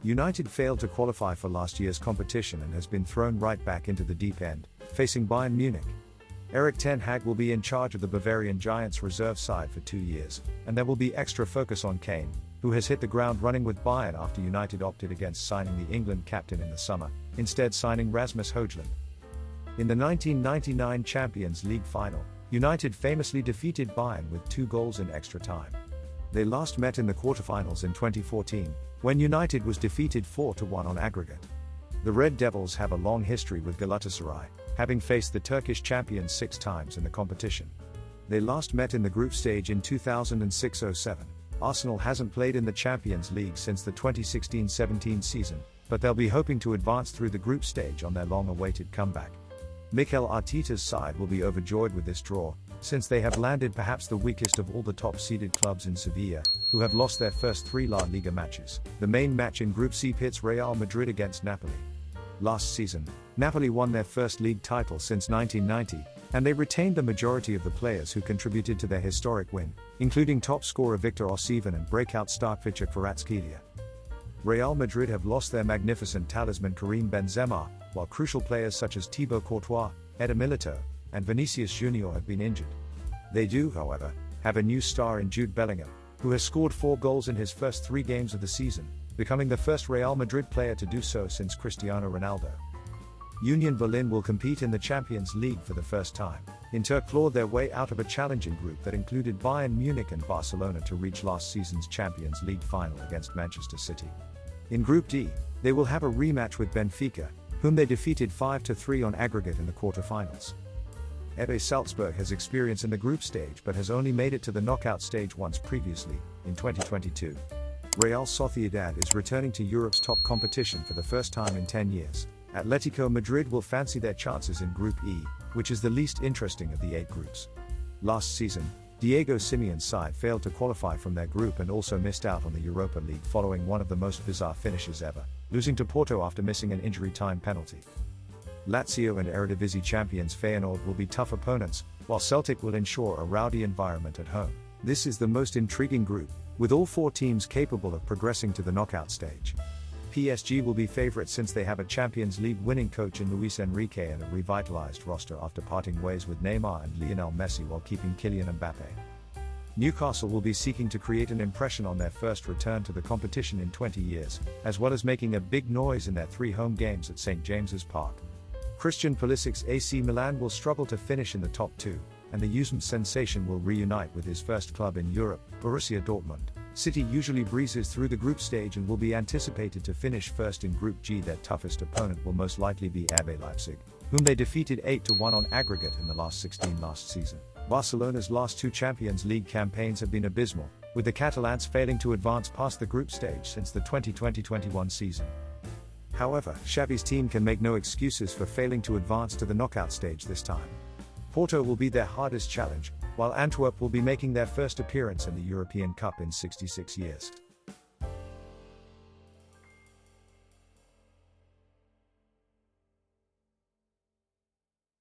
United failed to qualify for last year's competition and has been thrown right back into the deep end, facing Bayern Munich. Erik ten Hag will be in charge of the Bavarian Giants reserve side for 2 years, and there will be extra focus on Kane, who has hit the ground running with Bayern after United opted against signing the England captain in the summer, instead signing Rasmus Højlund. In the 1999 Champions League final, United famously defeated Bayern with 2 goals in extra time. They last met in the quarterfinals in 2014, when United was defeated 4-1 on aggregate. The Red Devils have a long history with Galatasaray, having faced the Turkish champions 6 times in the competition. They last met in the group stage in 2006-07. Arsenal hasn't played in the Champions League since the 2016-17 season, but they'll be hoping to advance through the group stage on their long-awaited comeback. Mikel Arteta's side will be overjoyed with this draw, since they have landed perhaps the weakest of all the top-seeded clubs in Sevilla, who have lost their first 3 La Liga matches. The main match in Group C pits Real Madrid against Napoli. Last season, Napoli won their first league title since 1990, and they retained the majority of the players who contributed to their historic win, including top scorer Victor Osimhen and breakout star pitcher Kvaratskhelia. Real Madrid have lost their magnificent talisman Karim Benzema, while crucial players such as Thibaut Courtois, Eder Militao, and Vinicius Junior have been injured. They do, however, have a new star in Jude Bellingham, who has scored 4 goals in his first 3 games of the season, becoming the first Real Madrid player to do so since Cristiano Ronaldo. Union Berlin will compete in the Champions League for the first time. Inter clawed their way out of a challenging group that included Bayern Munich and Barcelona to reach last season's Champions League final against Manchester City. In Group D, they will have a rematch with Benfica, whom they defeated 5-3 on aggregate in the quarter-finals. RB Salzburg has experience in the group stage but has only made it to the knockout stage once previously, in 2022. Real Sociedad is returning to Europe's top competition for the first time in 10 years. Atletico Madrid will fancy their chances in Group E, which is the least interesting of the 8 groups. Last season, Diego Simeone's side failed to qualify from their group and also missed out on the Europa League following one of the most bizarre finishes ever, losing to Porto after missing an injury-time penalty. Lazio and Eredivisie champions Feyenoord will be tough opponents, while Celtic will ensure a rowdy environment at home. This is the most intriguing group, with all 4 teams capable of progressing to the knockout stage. PSG will be favourites since they have a Champions League winning coach in Luis Enrique and a revitalised roster after parting ways with Neymar and Lionel Messi while keeping Kylian Mbappe. Newcastle will be seeking to create an impression on their first return to the competition in 20 years, as well as making a big noise in their 3 home games at St James's Park. Christian Pulisic's AC Milan will struggle to finish in the top 2, and the USM sensation will reunite with his first club in Europe, Borussia Dortmund. City usually breezes through the group stage and will be anticipated to finish first in Group G. Their toughest opponent will most likely be RB Leipzig, whom they defeated 8-1 on aggregate in the last 16 last season. Barcelona's last 2 Champions League campaigns have been abysmal, with the Catalans failing to advance past the group stage since the 2020-21 season. However, Xavi's team can make no excuses for failing to advance to the knockout stage this time. Porto will be their hardest challenge, while Antwerp will be making their first appearance in the European Cup in 66 years.